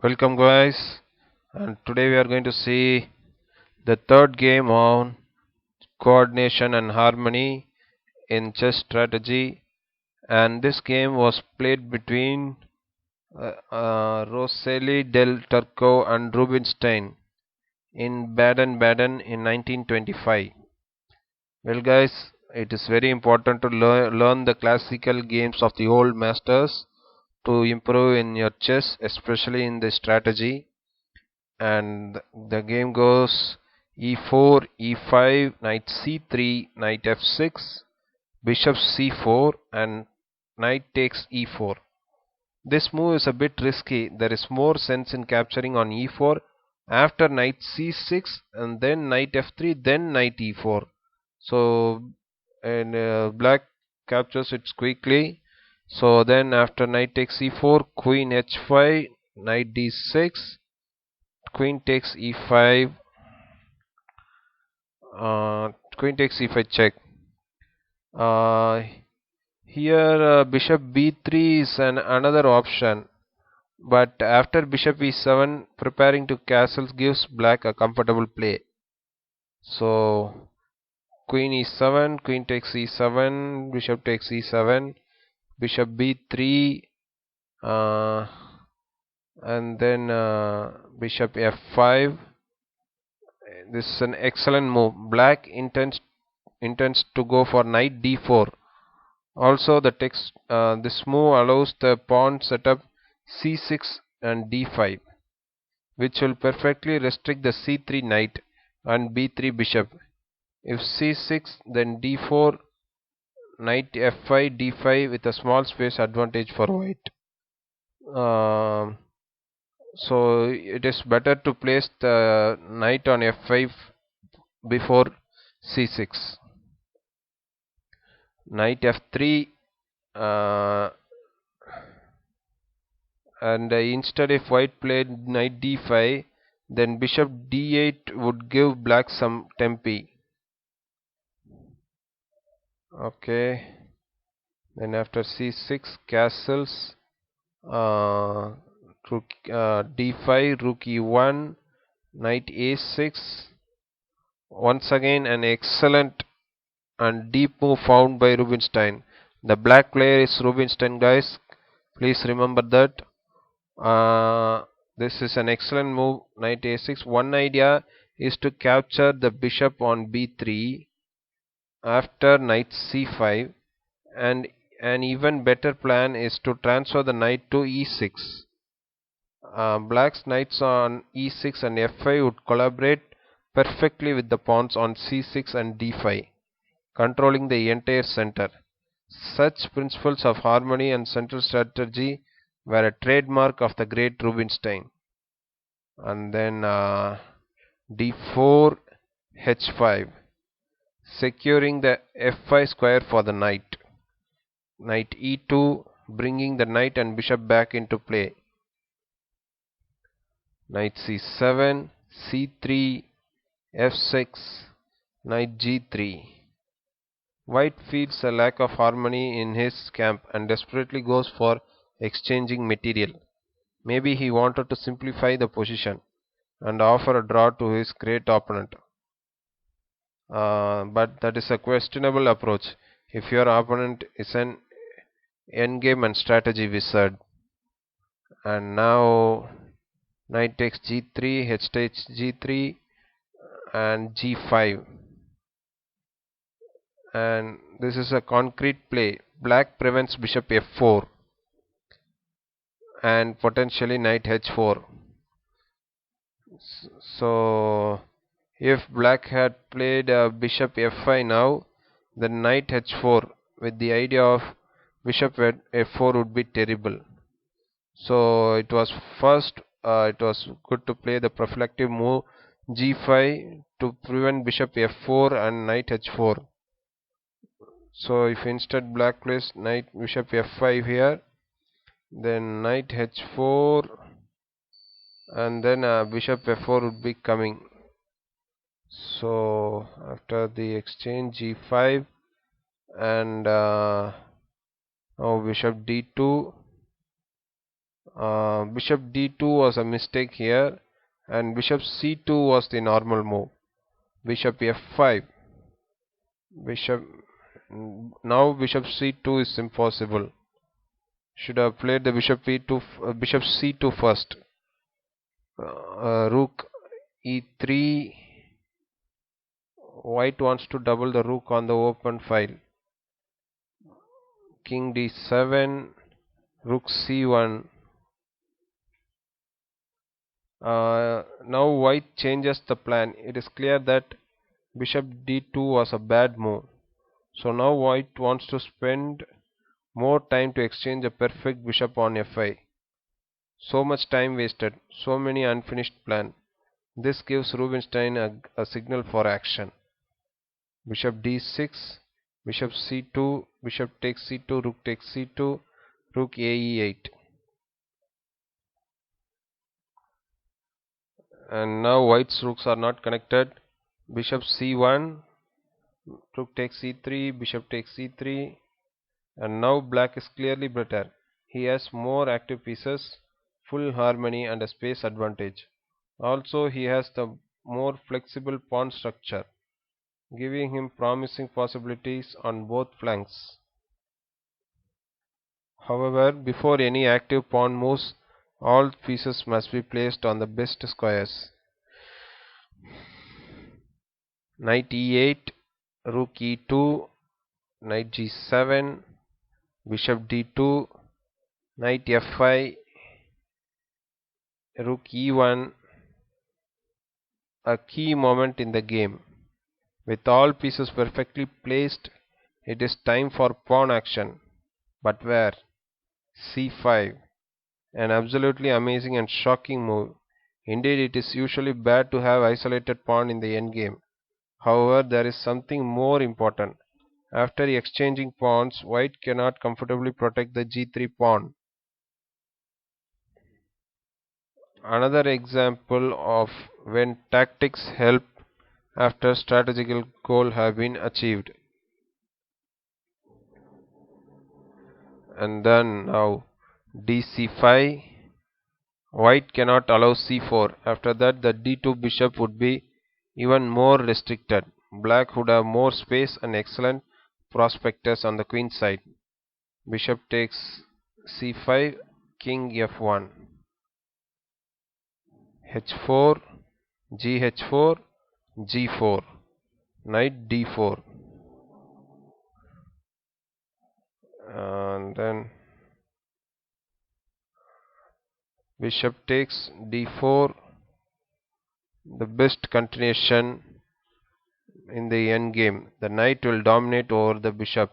Welcome, guys, and today we are going to see the third game on coordination and harmony in chess strategy. And this game was played between Rosselli del Turco and Rubinstein in Baden-Baden in 1925. Well, guys, it is very important to learn the classical games of the old masters to improve in your chess, especially in the strategy. And the game goes e4, e5, knight c3, knight f6, bishop c4, and knight takes e4. This move is a bit risky. There is more sense in capturing on e4 after knight c6 and then knight f3, then knight e4. So, and black captures it quickly. So then after knight takes e4, queen h5, knight d6, queen takes e5, queen takes e5 check. Uh, Here bishop b3 is another option, but after bishop e7, preparing to castles gives black a comfortable play. So queen e7, queen takes e7, bishop takes e7, bishop b3, uh, and then bishop f5. This is an excellent move. Black intends to go for knight d4. Also, this move allows the pawn setup c6 and d5, which will perfectly restrict the c3 knight and b3 bishop. If c6, then d4, knight f5, d5 with a small space advantage for white. Um, so it is better to place the knight on f5 before c6. Knight f3, uh, and instead if white played knight d5, then bishop d8 would give black some tempi. Okay, then after c6 castles, rook d5, rook e1, knight a6. Once again an excellent and deep move found by Rubinstein. The black player is Rubinstein, guys, please remember that. This is an excellent move, knight a6. One idea is to capture the bishop on b3 after knight c5, and an even better plan is to transfer the knight to e6. Black's knights on e6 and f5 would collaborate perfectly with the pawns on c6 and d5, controlling the entire center. Such principles of harmony and central strategy were a trademark of the great Rubinstein. And then d4, h5, securing the f5 square for the knight. Knight e2, bringing the knight and bishop back into play. Knight c7, c3, f6, knight g3. White feels a lack of harmony in his camp and desperately goes for exchanging material. Maybe he wanted to simplify the position and offer a draw to his great opponent. But that is a questionable approach if your opponent is an endgame and strategy wizard. And now knight takes g3, h takes g3, and g5. And this is a concrete play. Black prevents bishop f4 and potentially knight h4. So if black had played bishop f5 now, then knight h4 with the idea of bishop f4 would be terrible. So it was good to play the prophylactic move g5 to prevent bishop f4 and knight h4. So if instead black plays knight bishop f5 here, then knight h4, and then bishop f4 would be coming. So after the exchange g5 and now bishop d2, Bishop d2 was a mistake here, and bishop c2 was the normal move. Bishop f5. Bishop Now bishop c2 is impossible. Should have played the bishop c2 first. Rook e3. White wants to double the rook on the open file. King d7. Rook c1. Now white changes the plan. It is clear that bishop d2 was a bad move. So now white wants to spend more time to exchange a perfect bishop on f5. So much time wasted, so many unfinished plans. This gives Rubinstein a signal for action. Bishop d6, bishop c2, bishop takes c2, rook takes c2, rook ae8. And now white's rooks are not connected. Bishop c1, rook takes c3, bishop takes c3, and now black is clearly better. He has more active pieces, full harmony and a space advantage. Also he has the more flexible pawn structure, giving him promising possibilities on both flanks. However, before any active pawn moves, all pieces must be placed on the best squares. Knight e8, rook e2, knight g7, bishop d2, knight f5, rook e1, a key moment in the game. With all pieces perfectly placed, it is time for pawn action. But where? c5. An absolutely amazing and shocking move. Indeed, it is usually bad to have isolated pawn in the endgame. However, there is something more important. After exchanging pawns, white cannot comfortably protect the g3 pawn. Another example of when tactics help after strategical goals have been achieved. And then now dc5. White cannot allow c4. After that, the d2 bishop would be even more restricted. Black would have more space and excellent prospectors on the queen side. Bishop takes c5, king f1, h4, gh4, g4, knight d4, and then bishop takes d4, the best continuation in the endgame. The knight will dominate over the bishop,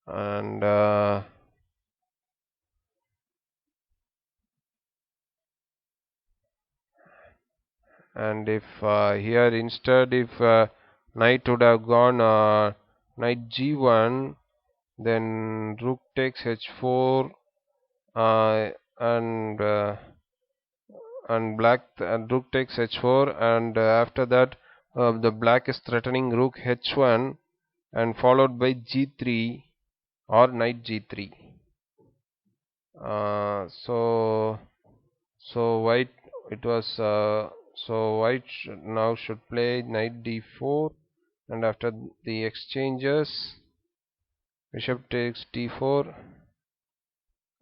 and if here instead if knight would have gone knight g1, then rook takes h4, uh, and black and rook takes h4, and after that the black is threatening rook h1 and followed by g3 or knight g3. So white it was so white now should play knight d4, and after the exchanges bishop takes d4,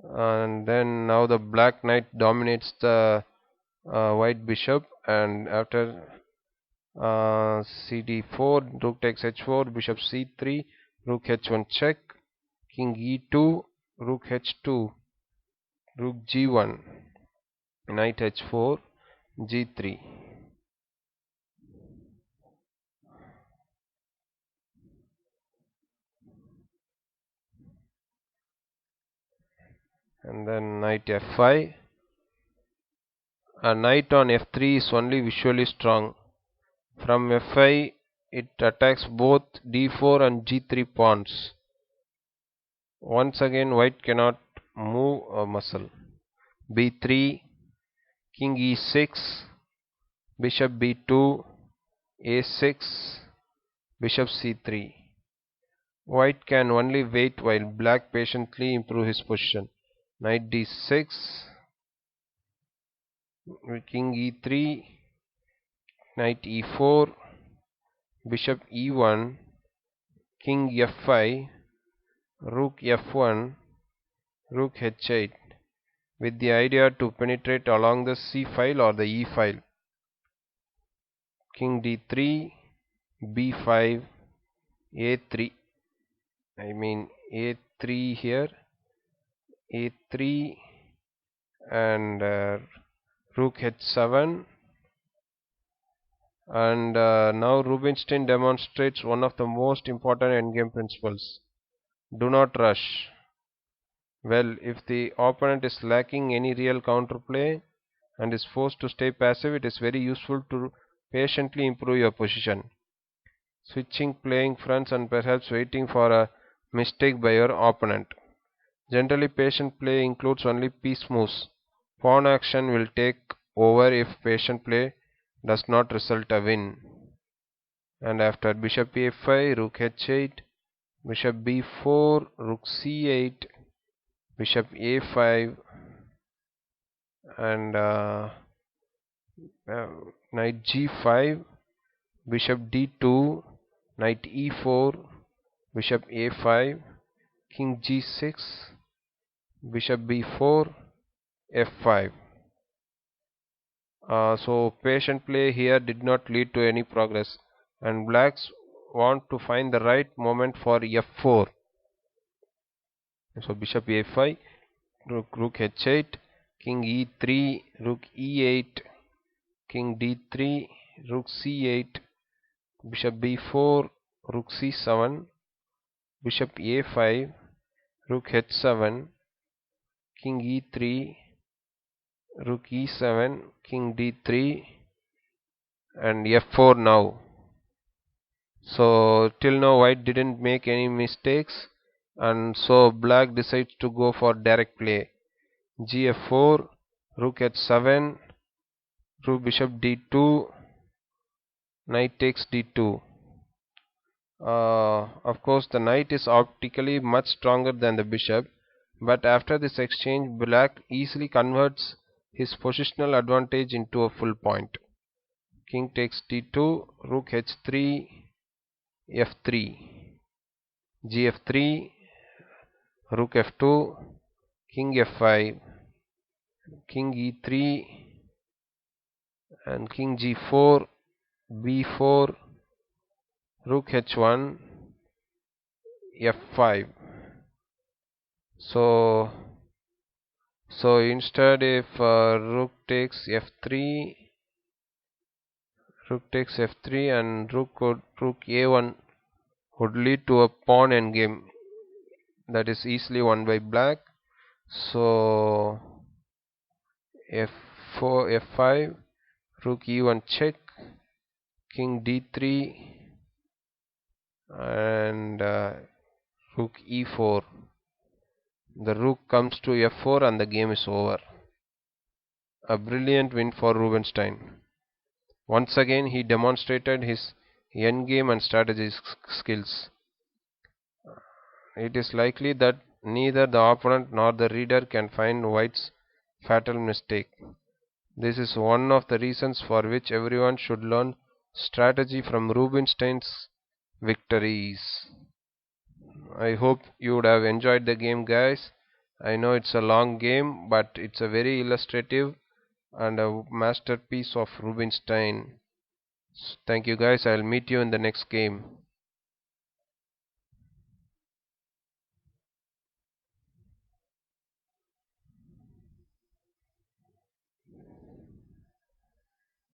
and then now the black knight dominates the white bishop, and after cd4, rook takes h4, bishop c3, rook h1 check, king e2, rook h2, rook g1, knight h4, g3, and then knight f5. A knight on f3 is only visually strong. From f5 it attacks both d4 and g3 pawns. Once again white cannot move a muscle. b3, king e6, bishop b2, a6, bishop c3. White can only wait while black patiently improve his position. Knight d6, king e3, knight e4, bishop e1, king f5, rook f1, rook h8, with the idea to penetrate along the c file or the e file. King d3, b5, a3, I mean a3 here, a3, and rook h7. And now Rubinstein demonstrates one of the most important endgame principles. Do not rush. Well, if the opponent is lacking any real counterplay and is forced to stay passive, it is very useful to patiently improve your position, switching playing fronts and perhaps waiting for a mistake by your opponent. Generally, patient play includes only piece moves. Pawn action will take over if patient play does not result a win. And after bishop a5, rook h8, bishop b4, rook c8, bishop a5, and knight g5, bishop d2, knight e4, bishop a5, king g6, bishop b4, f5. So patient play here did not lead to any progress, and blacks want to find the right moment for f4. So bishop a5, rook h8, king e3, rook e8, king d3, rook c8, bishop b4, rook c7, bishop a5, rook h7, king e3, rook e7, king d3, and f4 now. So till now white didn't make any mistakes, and so black decides to go for direct play. gf4, rook h7, rook bishop d2, knight takes d2. Of course the knight is optically much stronger than the bishop, but after this exchange black easily converts his positional advantage into a full point. King takes d2, rook h3, f3, gf3, rook f2, king f5, king e3, and king g4, b4, rook h1, f5. So instead, if rook takes f3, and rook a1 would lead to a pawn endgame that is easily won by black. So f4, f5, rook e1 check, king d3, and rook e4. The rook comes to f4 and the game is over. A brilliant win for Rubinstein. Once again he demonstrated his endgame and strategy skills. It is likely that neither the opponent nor the reader can find White's fatal mistake. This is one of the reasons for which everyone should learn strategy from Rubinstein's victories. I hope you would have enjoyed the game, guys. I know it's a long game, but it's a very illustrative and a masterpiece of Rubinstein. Thank you, guys. I'll meet you in the next game.